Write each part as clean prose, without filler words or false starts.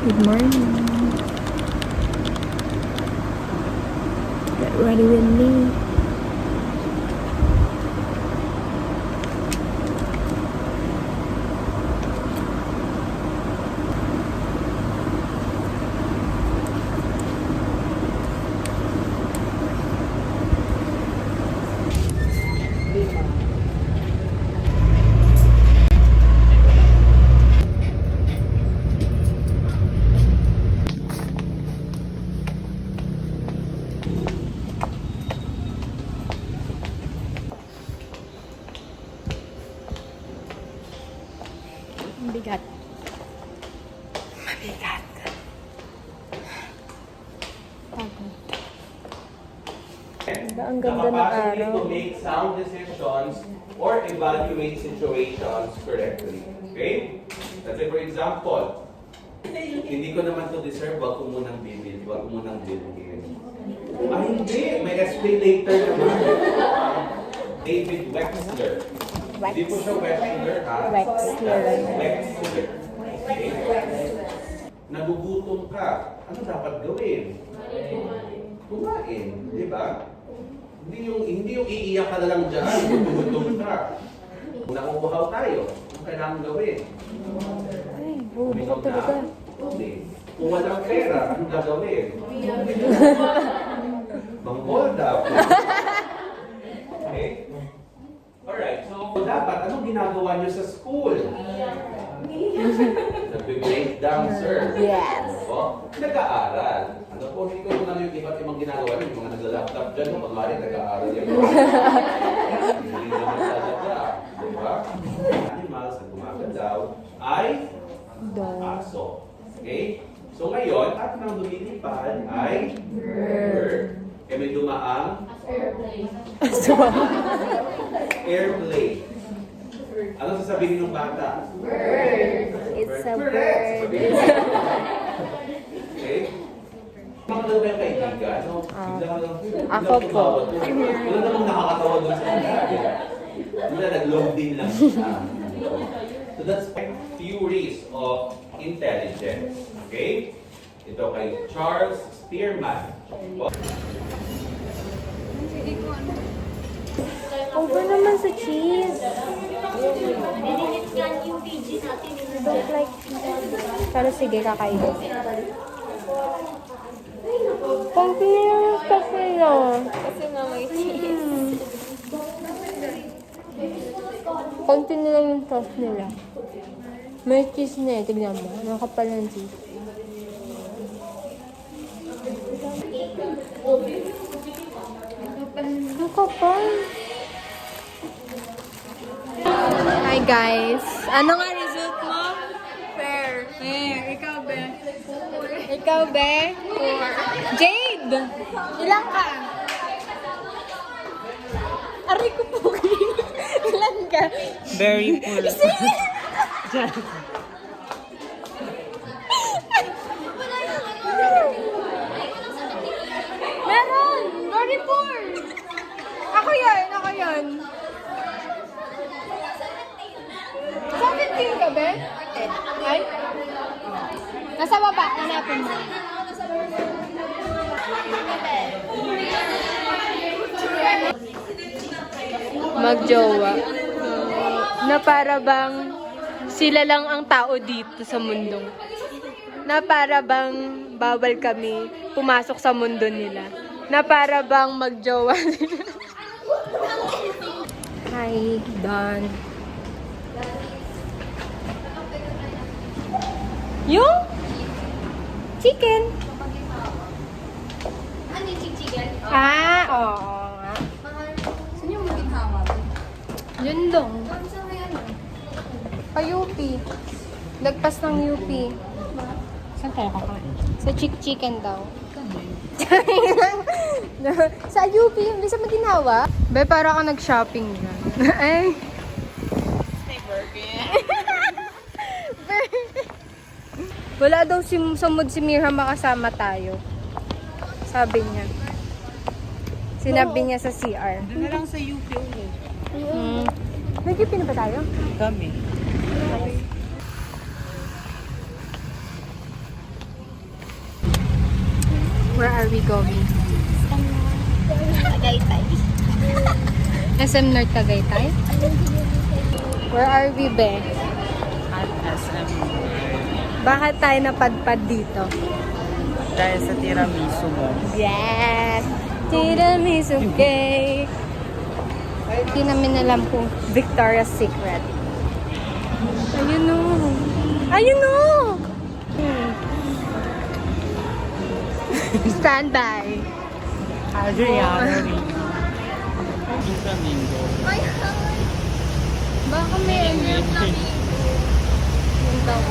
Good morning. Get ready with me. Mabigat. Mabigat. Pagod. Diba, ang ganda ng araw. To make sound decisions or evaluate situations correctly. Okay? Let's say for example, hindi ko naman to deserve, wag ko munang bilhin. Ah, hindi. May SP later naman. David Wexler. Hindi po siya Wexler, ha? Wexler. Wexler. Okay? Nagugutom ka. Ano dapat gawin? Kumain. Di ba? Hindi yung iiyak ka na lang dyan. Gugutom ka. Kung nakukuhaw tayo, ang kailangan gawin? Ay, bubuka talaga. Hindi. Kung walang pera, anong gagawin? Manghol dapat. Okay? Alright, so dapat, anong ginagawa niyo sa school? Nagbe-breakdown, sir. Yes. O, nag-aaral. Ano po, hindi ko na yung iba't ibang ginagawa niyo. Yung mga nagla-laptop dyan, no? Pag-mari, nag-aaral yan. Hindi naman talaga. Diba? Animals na gumagalaw ay aso. Okay? So ngayon, at nang lumilipad ay bird. Kaya may dumaang airplane. Ano sasabihin ng bata? Bird. It's a Correct. bird. Okay? Mga daw kayo kaibigan, no? Ako po. Wala namang nakakatawa doon sa kanya. Wala, nag-log din lang siya. So that's theories of intelligence. Okay? Ito kay Charles Spearman. Over naman sa cheese. Minutes nga yung PG natin. Don't like. Pero sige, kakain. Continuous kasi yun. Kasi nga may cheese. Konti nila yung sauce nila. May cheese na eh. Tignan mo. Nakapal ng cheese. Nakapal. Hi guys. Ano nga result mo? Fair. Fair. Ikaw, be? Ikaw, be? Jade! Ilan ka? Aray ko po. Ilan ka? Very poor. Meron! Very poor! Ako yun! 17 ka, be? Ay? Nasa baba, hanapin mo. Magjowa. Na para bang sila lang ang tao dito sa mundong. Na para bang bawal kami pumasok sa mundo nila. Na para bang magjowa nila. Hi, Don. Yung chicken. Ano yung chichigan? Ah, oo nga. Saan yung maging hama? Yun dong. Saan na yan? Pa-UP. Lagpas ng UP. Saan tayo kakain? Sa chicken daw. Sa UP, hindi sa Maginawa. Be, para ka nag-shopping na. Ay. Wala daw sa mood si Mirha makasama tayo. Sabi niya. Sinabi niya sa CR. Doon na lang sa UP ulit. May UP na ba tayo? Kami. Where are we going? Tagaytay. SM North Tagaytay? Where are we, be? At SM. Bakit tayo napadpad dito? Dahil sa tiramisu mo. Yes! Tiramisu cake! Hindi namin alam kung Victoria's Secret. Ayun o! Ayun o! Stand by. Adriana Rina. Yung flamingo. Baka may yung daw.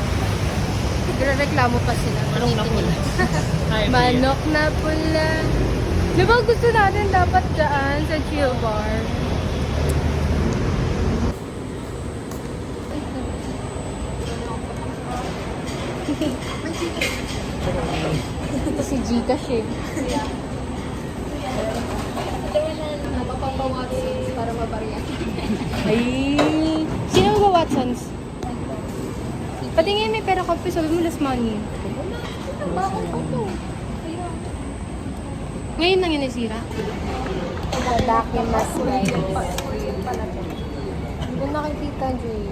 Nagreklamo pa sila. Manok na pula. Ay, Manok na pula. Di ba gusto natin dapat dyan sa chill bar? Ito si Gcash eh. Napapapa-Watsons para mabarya. Ay! Sino mag-Watsons? Patingin may pera ka, sabi mo less money. Ngayon lang yun nasira. Sadaki mas guys. Hindi ko nakikita, Jay.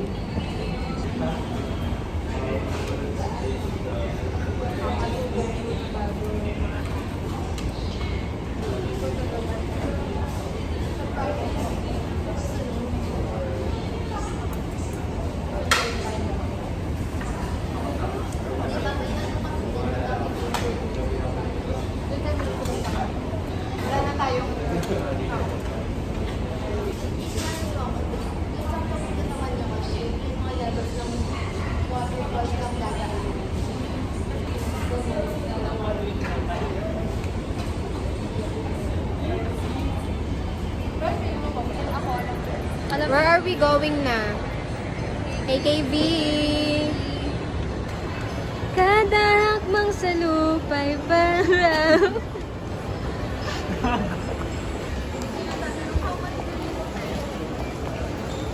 Where are we going na? AKB! Kada hakbang sa lupa'y parang...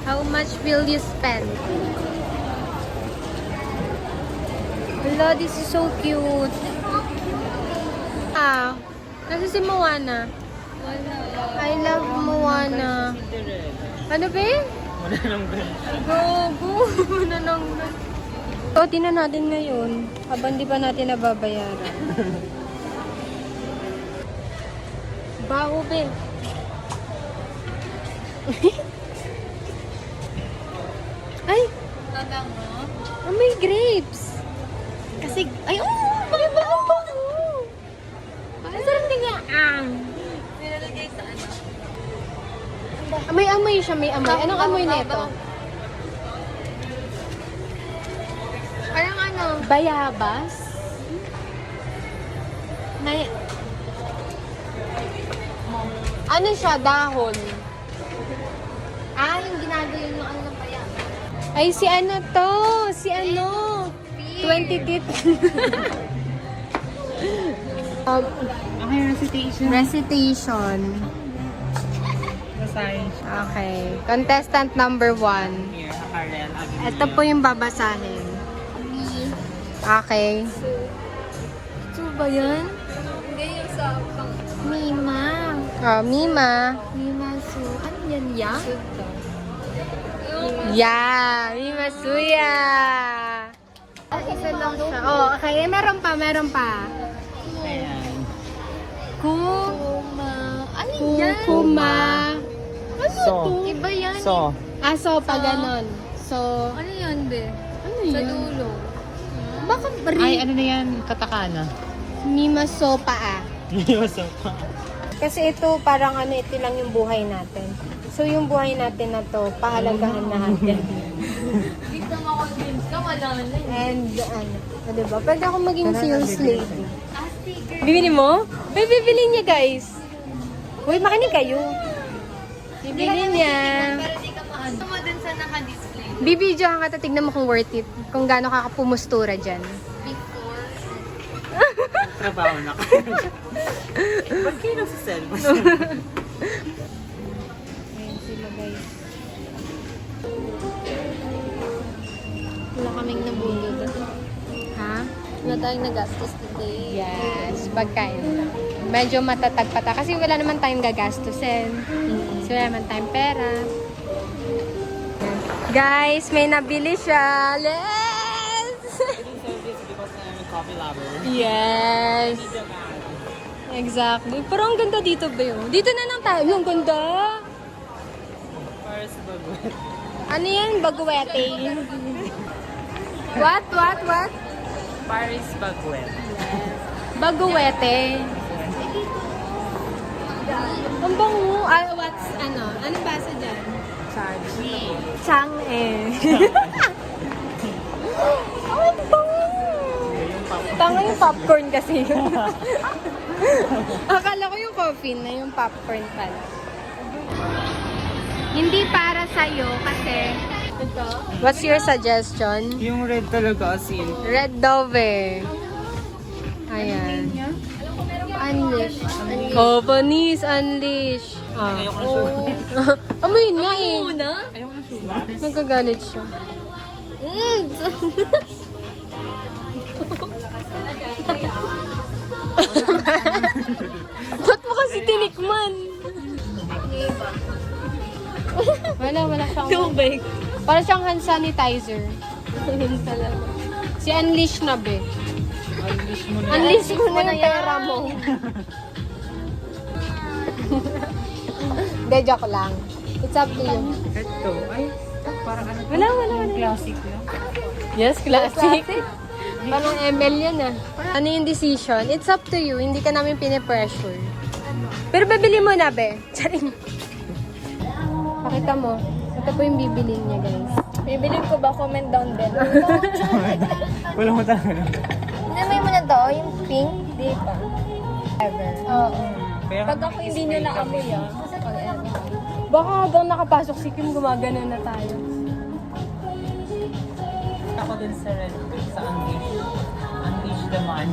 How much will you spend? Hello, this is so cute. Ah, nasa si Moana. I love Moana. Ano ba eh? Wala nang ganun. Gogo! Nananggan. O, tinan natin ngayon. Habang di pa natin nababayaran. Baho, be. Ay! Oh, may grapes. Kasi, ay, oh! Bakit ba ang baho? Ang sarap nga. Nilalagay sa ano? May amoy siya, may amoy. Anong amoy nito? Parang ano? Bayabas? May... Ano siya? Dahon? Ah, yung ginagawa yung ano ng paya. Ay, si ano to? Si ano? 20 tit. Okay, recitation. Recitation. Basahin siya. Okay. Contestant number 1. Here, Karel. Ito po yung babasahin. Okay. Ito ba yan? Hindi yung sa pang... Mima. Oh, Mima. Mima su... Ano yan ya? Yeah! Mima Suya! Ah, isa lang siya. Oh, okay. Meron pa, meron pa. Ayan. Kuma. Ano yan? Kukuma. Ano So. to? Iba yan. So, So, pa ganon. So, Ano yan, be? ano Sa yun? dulo. Baka ay ano na yan? Katakana. Mima Sopa ah. So, Kasi ito parang ano, ito lang yung buhay natin. So yung buhay natin na to, pahalagahan natin. Hindi ka makakonvince ka, wala na yun. And ano, diba? Pwede ako maging sales lady. Ah, sticker. Bibili mo? May bibili niya guys. Uy, makinig kayo. Bibili niya. Pero di ka maano. Gusto mo dun sa naka-display. Bibidyo ka nga, tignan mo kung worth it. Kung gaano kakapumustura dyan. Before. trabaho na ka. Ba't kayo nagsiselfon? Ayan sila guys. Wala kaming nabulod. Ha? Na tayong nagastos today. Yes, pagkain. Medyo matatag pa ta kasi wala naman tayong gagastusin. So, wala naman tayong pera. Guys, may nabili siya. Let's! Because I'm a coffee lover. Yes. Exactly. Pero ang ganda dito ba yun? Dito na lang tayo. Ang ganda. First baguette. Ano yan? Baguete. What? Paris baguette. Baguete. Ang bango. What's, anong basa dyan? Chang eh. Ang bango. Tanga yung popcorn kasi. Akala ko yung coffee na yung popcorn pala. Hindi para sa'yo kasi... What's your suggestion? Yung red talaga asin. Red Dove. Ayan. Unleash. Oh, Panis, unleash. Ah. Ayoko na sugar. Amoy nga eh. Ayoko na sugar. Nagkagalit siya. Ba't mo kasi tinikman? Wala siyang... Tubig. Para siyang hand sanitizer. Si Unleash na be. Unleash mo na. Unleash mo na yung pera mo. Hindi, joke lang. It's up to you. Ito. Ay, parang ano. Wala. Classic lang. Yes, classic. Parang ML yan ah. Ano yung decision? It's up to you. Hindi ka namin pinipressure. Pero bibili mo na, be. Charing. Pakita mo. Ito po yung bibili niya, guys. Bibilin ko ba? Comment down below. Wala mo talaga. Namay mo na daw, yung pink. Di pa. Ever. Oo. Pero Pag ako hindi nyo naamoy Baka habang nakapasok si Kim, gumagana na tayo. ako din sa red, sa unleash. Unleash the man.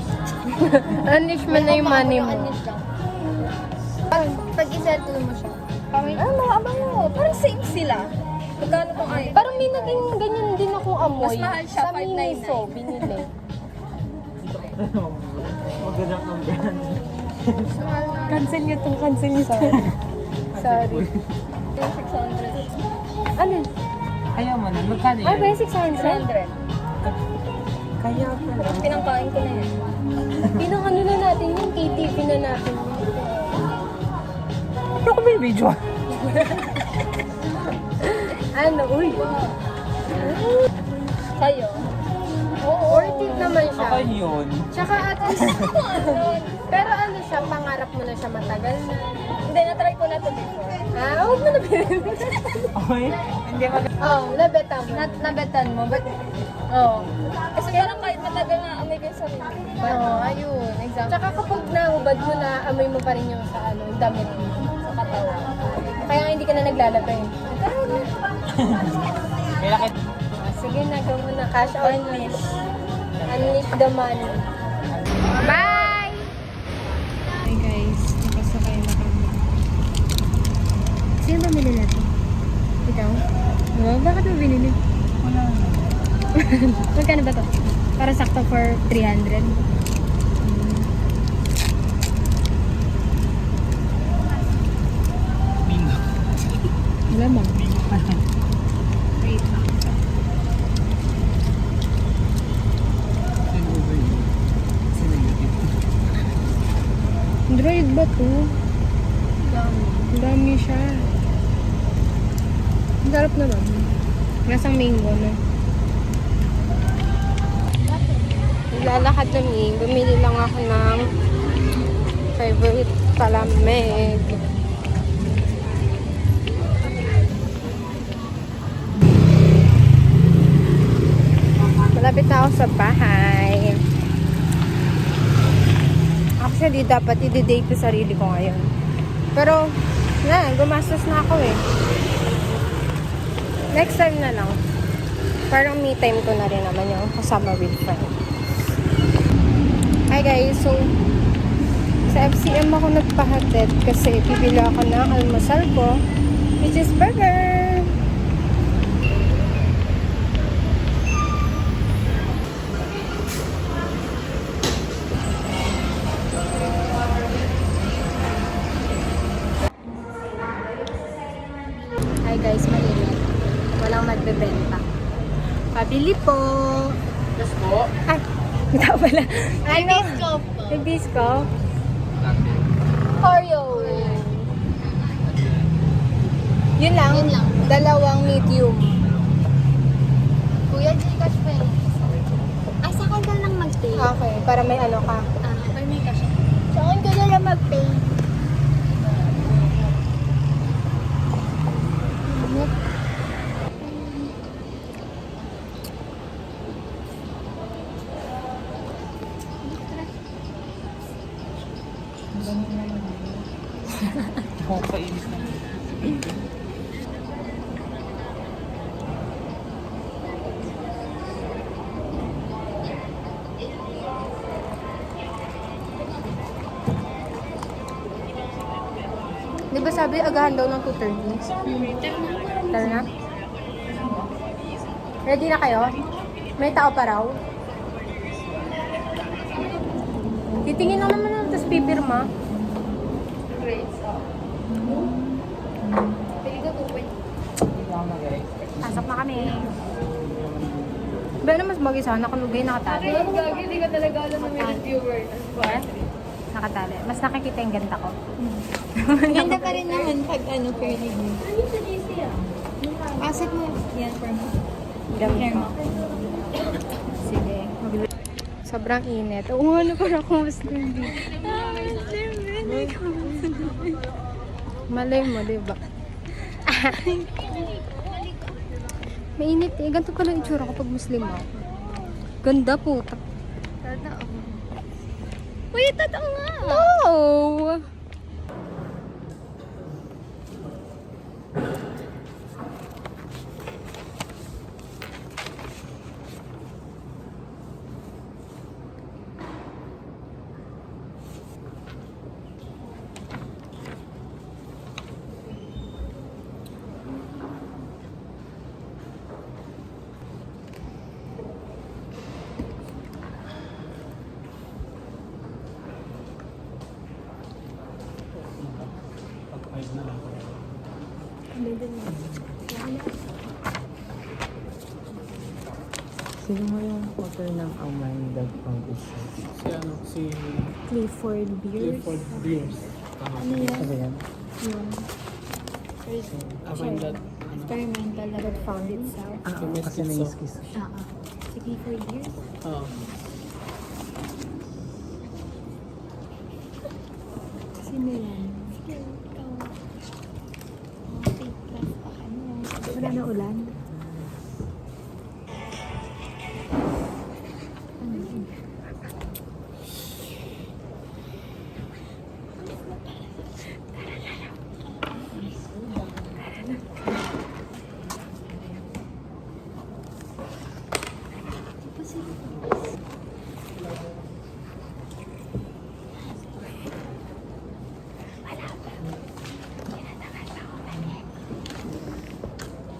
Unleash mo na yung money mo. Pag isettle mo siya. Ano, parang same sila. Magkano tong ay? Parang may naging ganyan din akong amoy. Mas mahal siya, Sa Miniso, 599. binili. Maganda ng brand. Cancel niyo itong cancel niyo. Sorry. 600. Ano? Ayaw mo na, magkano Ay, yun? ba 600? 600. Kaya pala. Pinangkain ko na yan. Pinang-ano na natin yung TTV na natin. Pero kung may video. Ano? Uy. Kayo? Worth it naman siya. Ako yun. Tsaka at least, pero ano siya, pangarap mo na siya matagal na. Hindi, na-try ko na to before. Huwag mo na bilhin. Okay? Hindi mag- Oo, nabeta mo. Nabetan mo, but... Oo. Kasi parang kahit matagal na amoy ko yung sarili. Oo, ayun. Exactly. Tsaka kapag nahubad mo na, amoy mo pa rin yung sa damit mo. Sa katawan. Kaya nga hindi ka na naglalagay. Kaya kit. Sige na, go muna. Cash out na. Unleash. Unleash the money. Bye! Hi guys, nakasakay na kami. Sino ba binili natin? Ikaw? Oh, bakit mo binili? Wala na. Magkano ba to? Para sakto for 300. Bingo. Wala mo. Bingo pa lang. Wait lang. Send over yun. Send over yun. Droid ba to? Ang dami siya. Ang sarap naman. Nasang mango na. Naglalakad kami. Bumili lang ako ng favorite palamig. Malapit na ako sa bahay. Actually, dapat i-date ko sarili ko ngayon. Pero, gumastos na ako eh. Next time na lang. Parang me time ko na rin naman yung kasama with friends. Hi guys, so sa FCM ako nagpahatid kasi bibili ako ng almusal ko, which is burger. Yes po. Ay, ito pala. Ano? Disco po. May disco? Oreo. Yun lang? Yun lang. Dalawang medium. Kuya, Gcash pa yun. Ay, sa akin ka lang mag-pay. Okay, para may ano ka. Para may cash. Sa akin ka na lang mag-pay. Ako kainis na. Di ba sabi, agahan daw ng 2:30? Tara na. Ready na kayo? May tao pa raw? Titingin lang naman tapos pipirma. Pasok na kami. Ba na mas mag-isa, nakalugay, nakatali. Gagi, di ka talaga alam na may reviewer. Nakatali. Mas nakikita yung ganda ko. Ganda pa rin naman pag ano, curly hair. Asset mo. Yan, for me. Hair mo. Sige. Sobrang init. Oo, ano para akong Muslim dito. Malay mo, diba? Mainit eh. Ganito pala yung itsura kapag Muslim ako. Ganda po. Totoo. Uy, totoo nga. No! Pag-5 na lang. Sino mo yung author ng Amanda Foundation? Si ano, si Clifford Beers. Clifford Beers. Ano yan? Ano yan? Amanda, Experimental na That found itself. Ah, oo, kasi na-excuse. Sige, for years. Oo. Sino yan? Ikaw. Okay, class pa ka mo. Wala na ulan.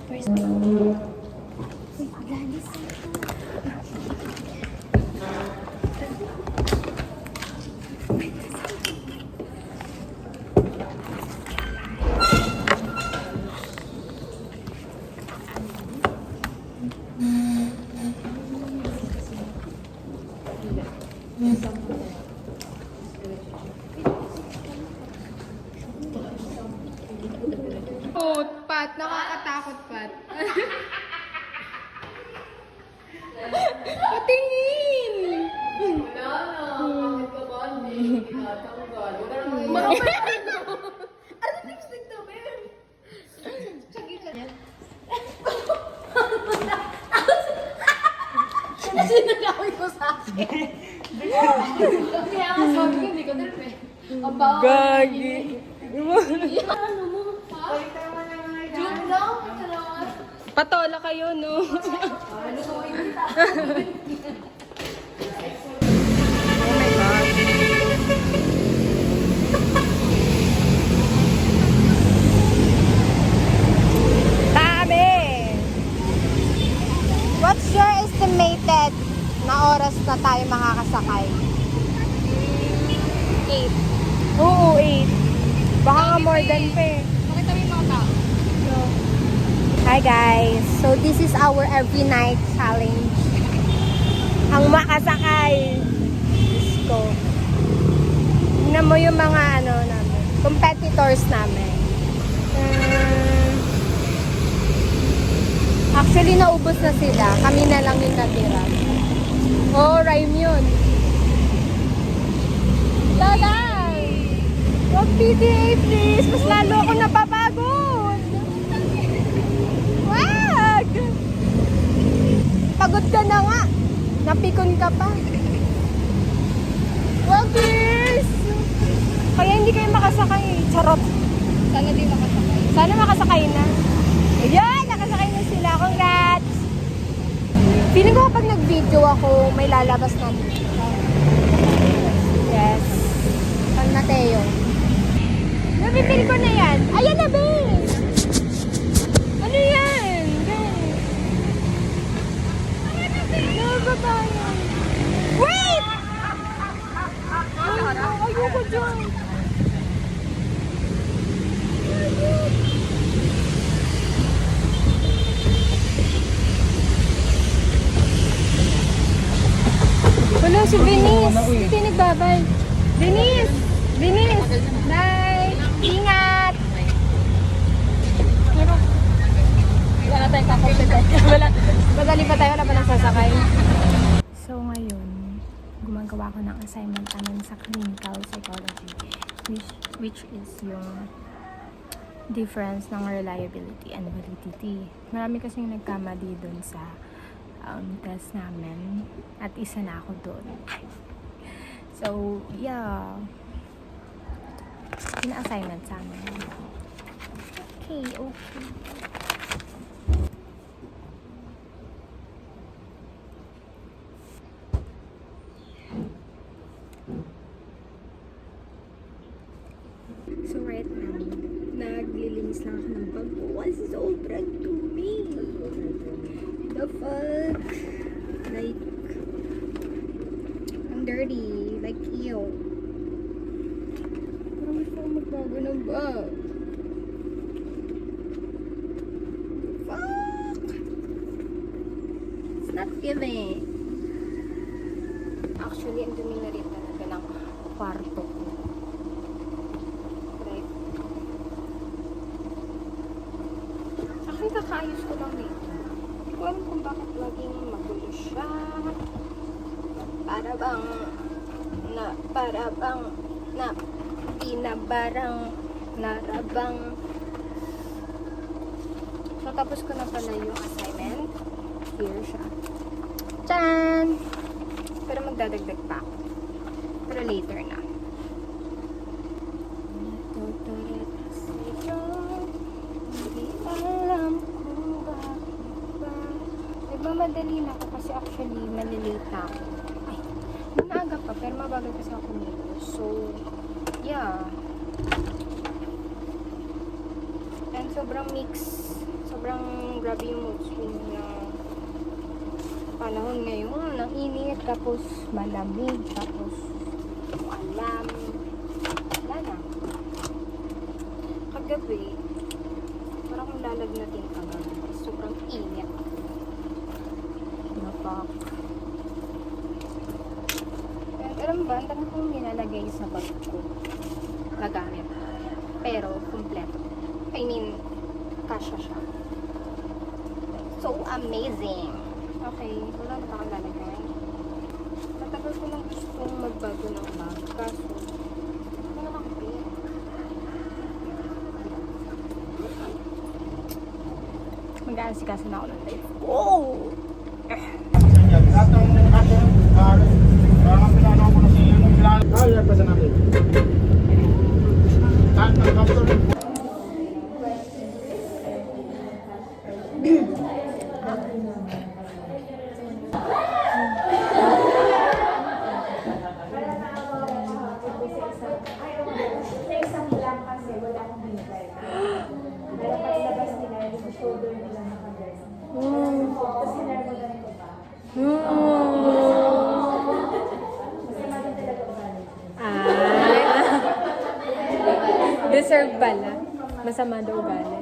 Uy, Gladys. Pat, nakakatakot, Pat. Patingin! Kaya nga sabi ko, hindi ko trip eh. Ang bawa. Gagi. Joke lang. Salamat. Patola kayo, no? Oh my God. Dami! What's your estimated na oras na tayo makakasakay? 8. Oo, 8. Baka nga more than pa eh. Makita mo yung mga tao. Hi guys! So this is our every night challenge. makasakay. Diyos ko. Tingnan mo yung mga namin, competitors namin. Actually, naubos na sila. Kami na lang yung natira. Oh, rhyme yun. Tagay! Huwag PDA, please. Mas lalo ako napapagod. Wag! Pagod ka na nga. Napikon ka pa. Wag, please! Kaya hindi kayo makasakay. Charot. Sana di makasakay. Sana makasakay na. Ayan! Nakasakay na sila. Congrats! Feeling ko kapag nag-video ako, may lalabas na dito. Yes. San Mateo. Nabibil ko na yan. Ayan na, babe! Ano yan? Ano ba yan? Wait! Ayoko dyan. Wala si Venice. Hindi nagbabay. Venice! Venice! Bye! Ingat! Wala na tayong kakompetensya. Madali pa tayo. Wala pa nang sasakay. So ngayon, gumagawa ko ng assignment namin sa clinical psychology, which is yung difference ng reliability and validity. Marami kasing nagkamali dun sa test namin at isa na ako dun. So, yeah. Pina-assignment sa amin. Okay. So right now, naglilinis lang ako ng bag ko kasi sobrang dumi. The fuck? Like, ang dirty. Like, ew. Parang gusto ko magbago ng bag. Fuck! It's not giving. Actually, ang dumi na rin talaga ng kwarto ko. Actually, kakaayos ko lang dito. Hindi ko alam kung bakit laging magulo siya. Para bang pinabarang narabang. So, tapos ko na pala yung assignment. Here siya. Tcharan! Pero magdadagdag pa ako. Pero later na. Nagmamadali na ako kasi actually malilate na ako. Ay, maaga pa pero mabagal kasi ako nito. So, yeah. And sobrang mix. Sobrang grabe yung mood swing ng panahon ngayon. Ang init, tapos malamig, tapos alam. Wala na. Kagabi, parang kung lalagnatin ka ba. Sobrang init. Napak. Alam ba, ang dami kong nilalagay sa bag ko na gamit. Pero, kompleto. I mean, kasya siya. So amazing! Okay, wala na akong lalagay. Matagal ko lang gustong magbago ng bag. Kaso, wala na akong pera. Mag-aasikaso na ako ng life. Wow! Deserve pala. Masama daw ugali.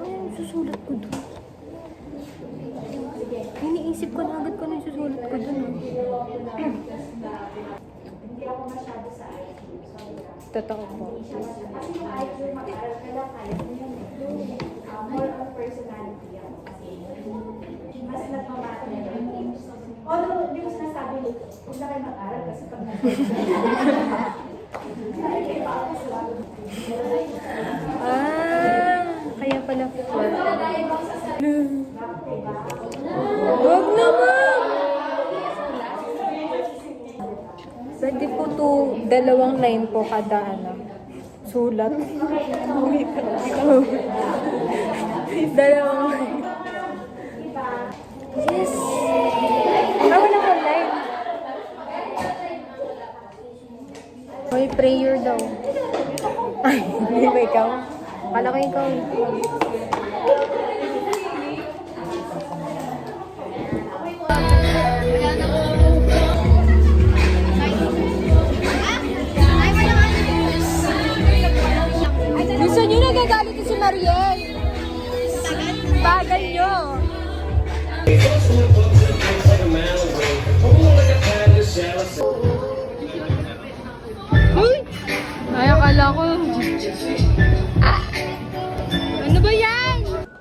Ano susulat ko doon? Iniisip ko na agad ko na yung susulat ko doon. Totoo po. Although, hindi ko sinasabi, kung na kayo mag-aral kasi pag Kaya pala po. Huwag naman! Pwede po to, 2 line po kada sulat. 2 line. Yes! Wala ko line. Hoy, prayer daw. Ay, hindi ba ikaw? Akala ko ikaw. Gusto nyo nagagalit si Mariel? Bagal nyo. Uy! Ay, akala ko. Ano ba yan?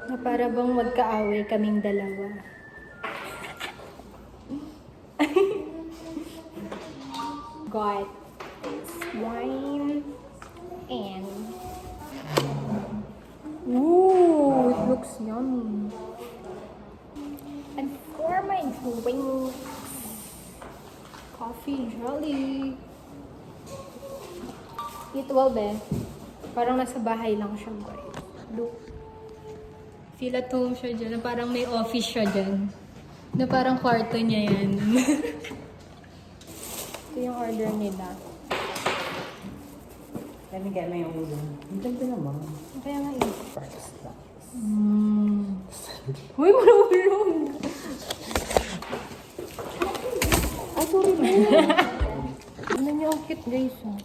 Na para bang magkaaway kaming dalawa. Got this wine and ooh, it looks yummy. And for my drink, coffee jelly. Eat well, be. Parang nasa bahay lang siya, guys. Look. Feel at home siya dyan. Na parang may office siya dyan. Na parang kwarto niya yan. Ito yung order nila. Let me get my own room. Ang ganda naman. Kaya nga eh. First class. Uy, marulong! Ay, sorry na. Ano niyo ang cute, guys. Oh.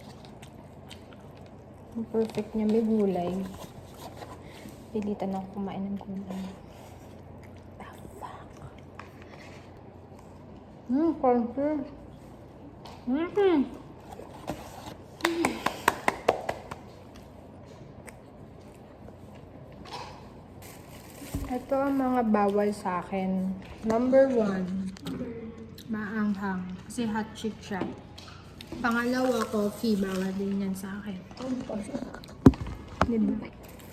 Ang perfect niya. May gulay. Pilitan ako kumain ng gulay. Ah, fuck. Conquer. Ito ang mga bawal sa akin. Number 1, maanghang. Kasi hot chick siya. Pangalawa, coffee. Bawal din yan sa akin. Diba?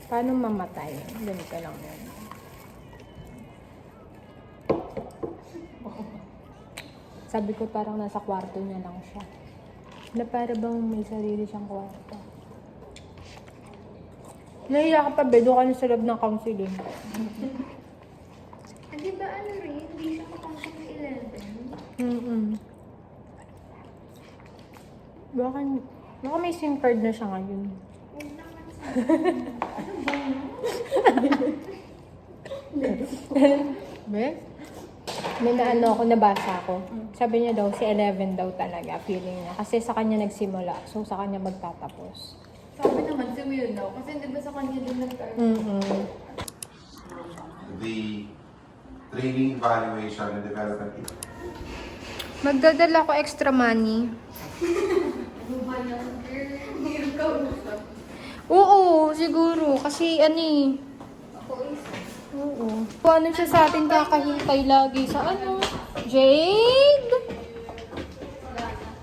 Paano mamatay? Ganito lang yan. Sabi ko parang nasa kwarto niya lang siya. Na para bang may sarili siyang kwarto. Nahiya ka pa, bedo ka na sa loob ng counseling. Di ba ano rin? Hindi siya kapasok ng 11? Baka may SIM card na siya ngayon. Huwag naman sa... Be? May naano ako, nabasa ko. Sabi niya daw, si 11 daw talaga, feeling niya. Kasi sa kanya nagsimula, so sa kanya magtatapos. Sabi naman si Will daw. Kasi di ba sa kanya din nag-start? The training, evaluation, and development. Magdadala ko extra money. Ano ba niya? Hirap ka usap. Oo, siguro. Kasi ano eh. Ako is... Oo. Paano siya sa atin kakahintay lagi sa ano? Jade?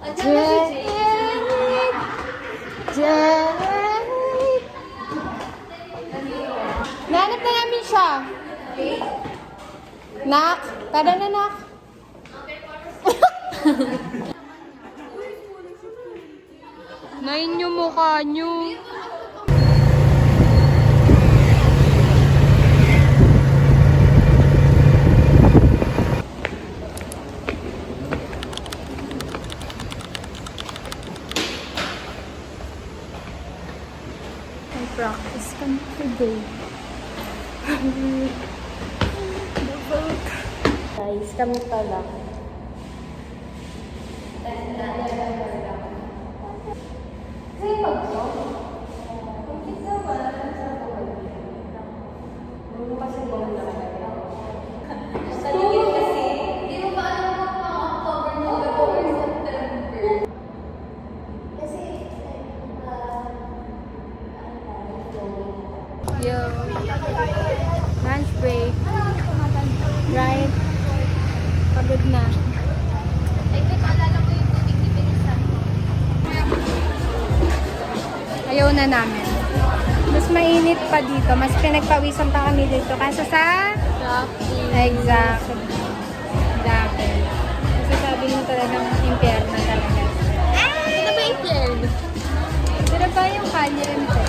Andiyan na si Jay. Jade! Nahanap na namin siya. Nak, tara na nak. Nain yung mukha nyo. May practice kami today. Guys, kami pala. Yo. Lunch break. Right? Pagod na. Ayaw na namin. Mas mainit pa dito. Mas pinagpawisan pa kami dito. Kasi sa... Exactly. Kasi sabi mo talagang impyerno talaga. Ano ba impyerno? Pero ba yung kaliente?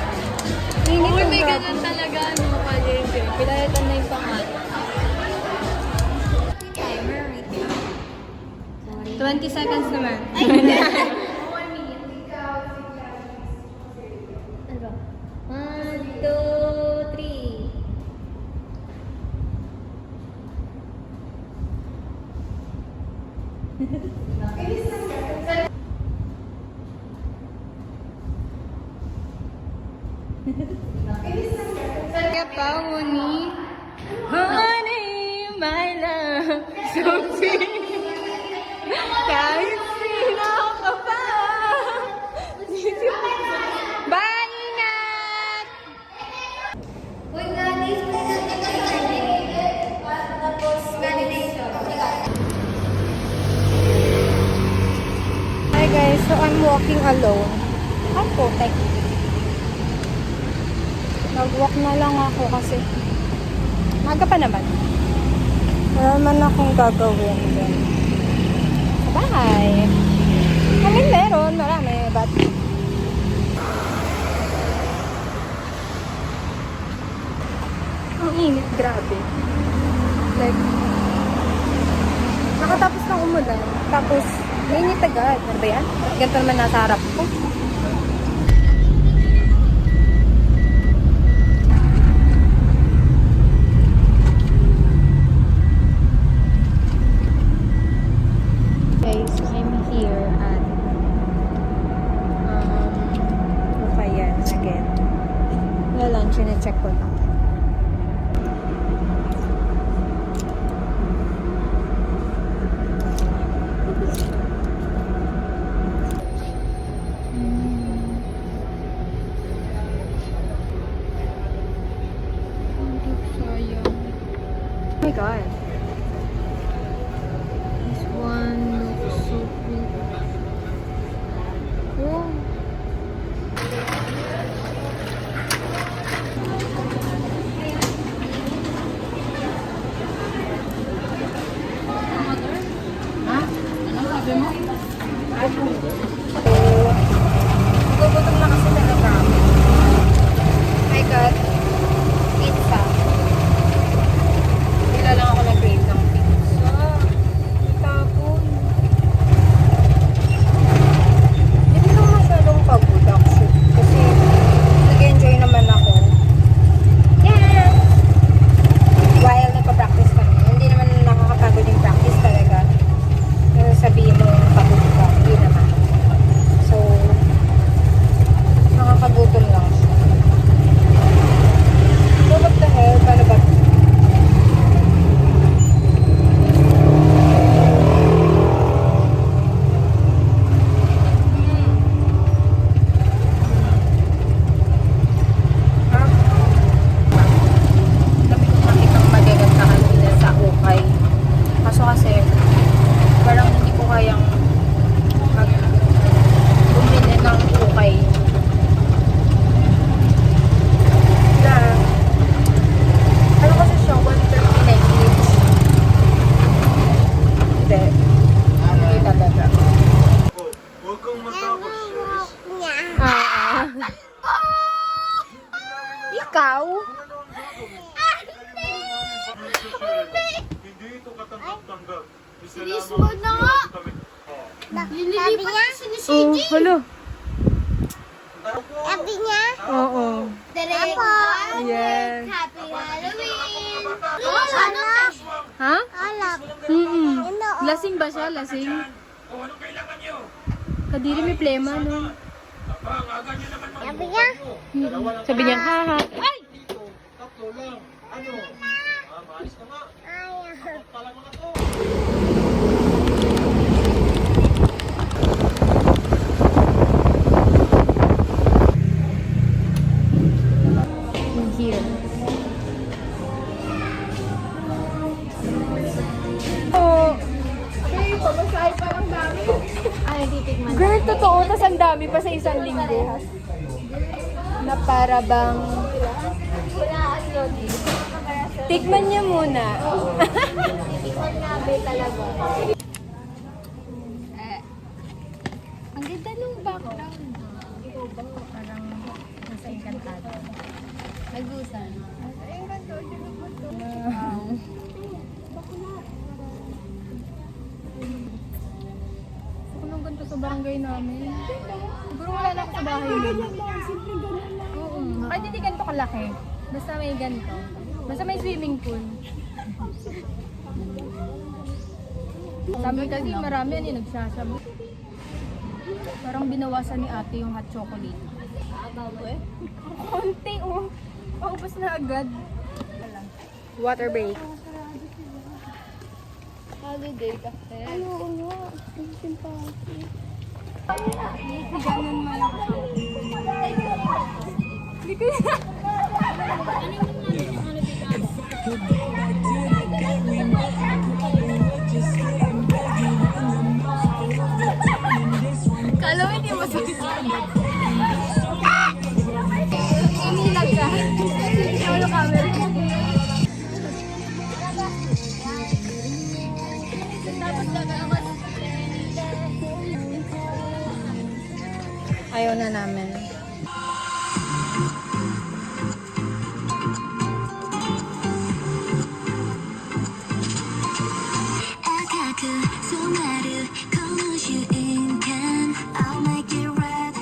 Init Uy, yung may grabe. ganun talaga, ano, kaliente. Pinalitan na yung pangalan. 20 seconds naman. Ano? 1, 2, 3. Kaya pa, Uni. Honey, my love. So sweet. Kahit sino ka pa. Bye, ingat! Hi guys, so I'm walking alone. Ang putek. Nag-walk na lang ako kasi maga pa naman. Wala naman akong gagawin din. Sa bahay. I mean, meron. Marami. But ang init. Grabe. Like, nakatapos ng umulan. Tapos, mainit agad. Ano ba yan? Ganito naman nasa harap ko. Guys, I'm here at Ukayan again. Na lunch na check ko lang. Oh my god. This one looks so pretty. Oh. Nagugutom na kasi talaga ako. I got pizza. Bigla lang ako nag-crave ng pizza. Tapon. Hindi lang masyadong pagod actually. Kasi nag-enjoy naman ako. Yeah! While nagpa-practice kami. Hindi naman nakakapagod yung practice talaga. Pero sabihin mo pagod ka. Hindi naman. So, Release mo na nga! Nililipat kasi ni Oh, hello. Sabi niya? Oo. Apo! Yes. Happy Halloween! Ano? Ha? Alak. Lasing ba siya? Lasing? Kadiri may plema, no? Sabi niya? Sabi niya, haha. Ay! In here. Oh. Girl, totoo. Tas ang dami pa sa isang linggo. Na para bang... Tikman niya muna. Ang ganda nung background. Parang nasa Encantado. Nagusan. Gusto ko nung ganito sa barangay namin. Siguro wala na ako sa bahay nun. Oo. Kahit hindi ganito kalaki. Basta may ganito. Basta may swimming pool. Sabi kasi marami yan yung nagsasabi. Parang binawasan ni ate yung hot chocolate. Konti oh. Paubos na agad. Water break. Holiday kasi. Ganun mo yung Kala mo hindi mo susunod. Umilag ka. Solo camera. Tapos gagawin. ayaw na namin. I'll make it red.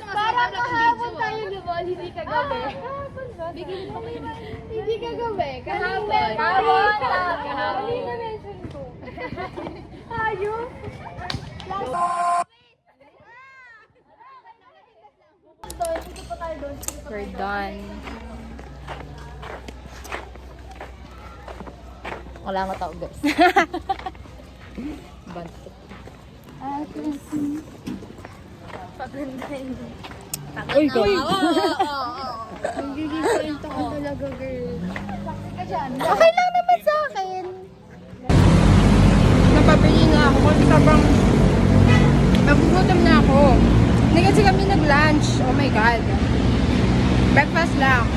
Parang kahapon tayo lumon, hindi kagabi. Hindi kagabi, kahapon. Kahapon. Hindi na mention ko. Ayun. We're done. Wala nga tao, guys. Bantot. Uy, go. Okay lang naman sa akin. Napabili na ako kasi sobrang nagugutom na ako. Hindi kasi kami nag-lunch. Oh my God. Breakfast lang.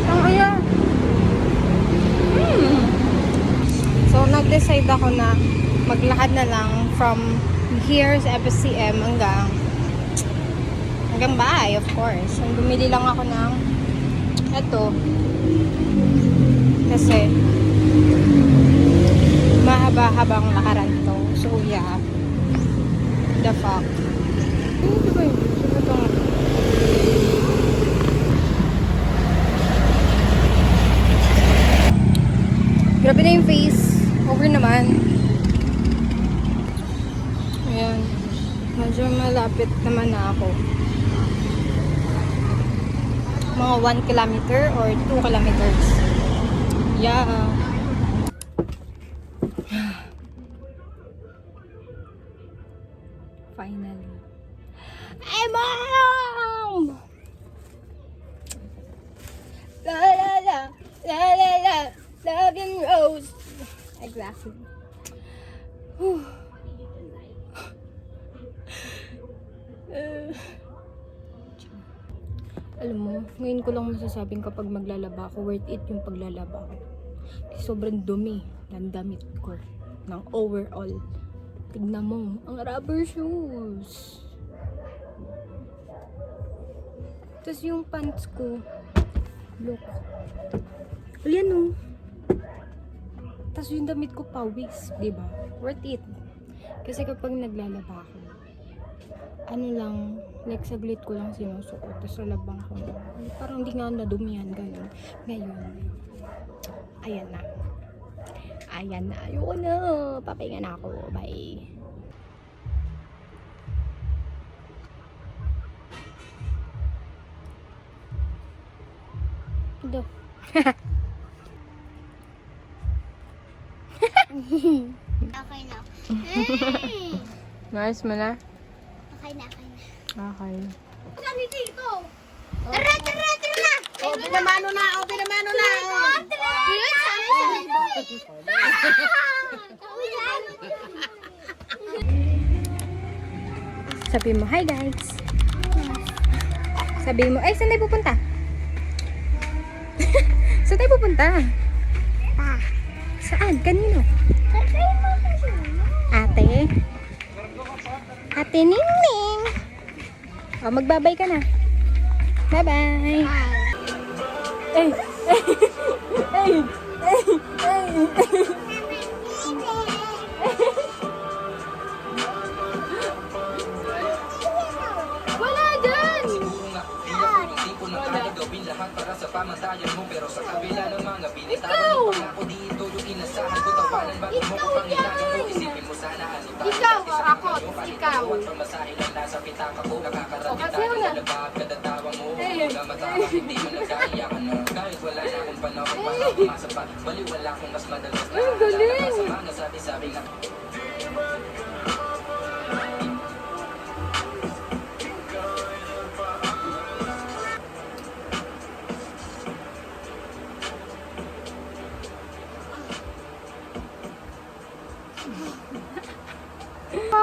Ang aya. So, nag-decide ako na maglakad na lang from here sa FSCM hanggang bahay, of course. And bumili lang ako ng eto. Kasi mahaba-habang lakaran to. So, yeah. The fuck. Ano ba yun? Sino itong... Grabe na yung face. Over naman. Ayan. Medyo malapit naman na ako. Mga 1 kilometer or 2 kilometers. Yeah. Finally. Hey, Mom! La la la, la la la, love and rose. Exactly. Whew. Alam mo, ngayon ko lang masasabing kapag maglalaba ako, worth it yung paglalaba ko. Kasi sobrang dumi ng damit ko, ng overall. Tignan mo, ang rubber shoes. Tapos yung pants ko, look. Ayan o. Tapos yung damit ko pawis, diba? Worth it. Kasi kapag naglalaba ako, ano lang, like saglit ko lang sinusuot, tapos lalabang ko na. Parang hindi nga nadumihan, gano'n. Ngayon, ayan na. Ayan na. Ayoko na. Papahinga na ako. Bye. Ito. Okay na. Nice mo na? Okay na, okay na. Okay. Kami dito. Tara, tara, tara! O, pinamano na, o, pinamano na. Yun, Sabi mo, hi guys. Sabi mo, ay, saan tayo pupunta? Saan tayo pupunta? Saan? Kanino? Ate? Ate Ningning. O, magbabay ka na. Bye-bye. Ay, ay, ay, ay, ay. Wala dyan! Lahat para sa pamantayan mo pero sa kabila ng mga binitawan mo ako dito yung inasahan ko tawanan bago mo ko pangilagan mo isipin mo sana alita Ikaw, ako, ikaw. at pamasahe lang nasa pitaka ko nakakarami tayo sa labab kadatawa mo wala matawa hindi mo nagkaiyakan na kahit wala na akong panahon para umasa pa baliwala kung mas madalas na sa mga sabi-sabi nga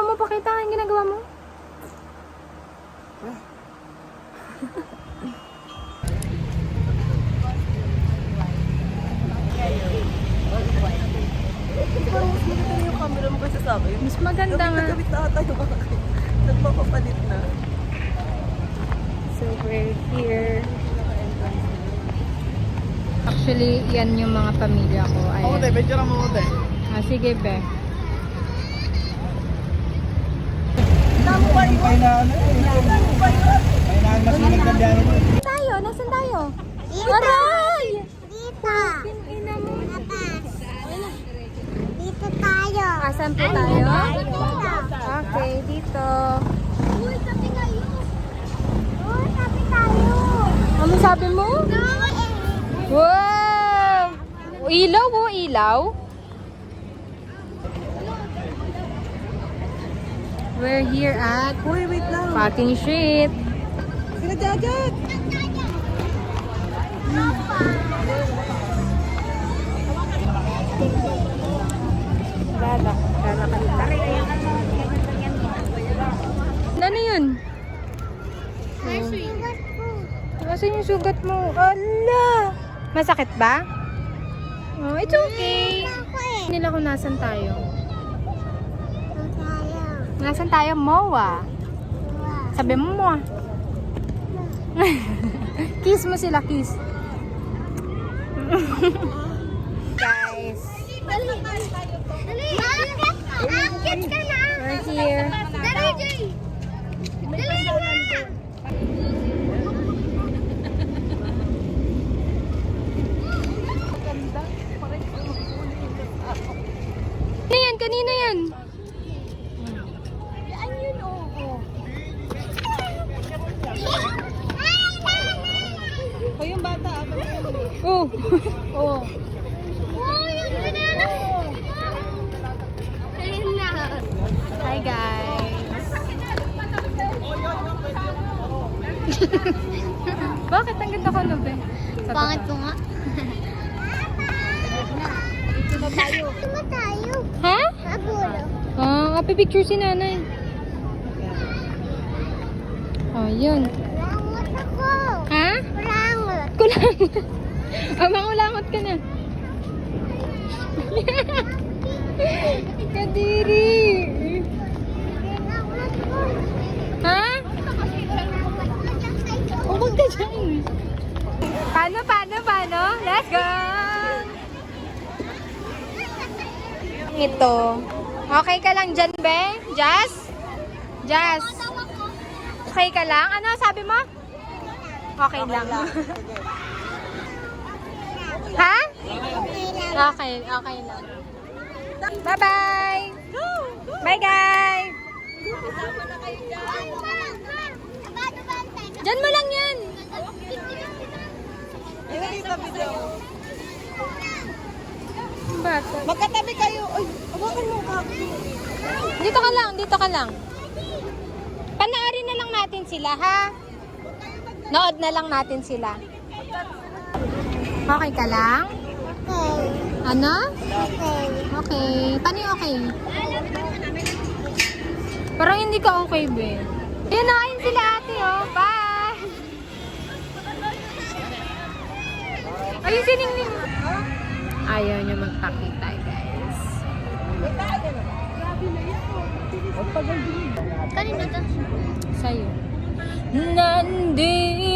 Mo pakita ang ginagawa mo. Mas maganda nga. Nagpapapalit na. So we're here. Actually, yan yung mga pamilya ko. Ayan. Medyo na mo, te. Ah, sige, be. May na ano may na masinag na dyan. Tayo? Nasaan tayo? Aray! Dito. Ina mo. Dito tayo. Asan po tayo? Dito. Okay, dito. Uy, sabi kayo. Uy, sabi tayo. Ano sabi mo? Wow! Ilaw oh, ilaw. We're here at Uy, wait lang. Parking Street. Sila Jagat. Ano yun? Asan yung sugat mo? Ala! Masakit ba? Oh, it's okay. Nila kung nasan tayo. Nasan tayo? Moa. Sabi mo Moa. Kiss mo sila, kiss. Guys. Akit ka na. We're here. Dali, Jay. Dali na. Kanina yan, kanina yan. Yan yun, oo. Oh. Oh, yung banana. Ayun na. Hi guys. Bakit ang ganda ko no, be? Pangit ko nga. Dito na tayo. Ha? Abulo. Picture si nanay. Oh, yun. Langot ako. Ha? Langot. Kulangot. Mangulangot ka na. Kadiri. Ha? Huwag ka dyan. Paano? Let's go! Ito. Okay ka lang dyan, be? Jazz? Okay ka lang? Ano sabi mo? Okay lang. Ha? Okay lang. Bye-bye! Bye, guys! Diyan mo lang yan! Bata. Magkatabi kayo. Uy, hawakan mo ka. Dito ka lang. Panoorin na lang natin sila, ha? Nood na lang natin sila. Okay ka lang? Okay. Ano? Okay. Okay. Paano yung okay? Parang hindi ka okay, be. Ayun na, ayun sila ate, oh. Bye! Ayun si Ningning. Ayaw niya magpakita, guys. Kanina to. Sa'yo. Nandito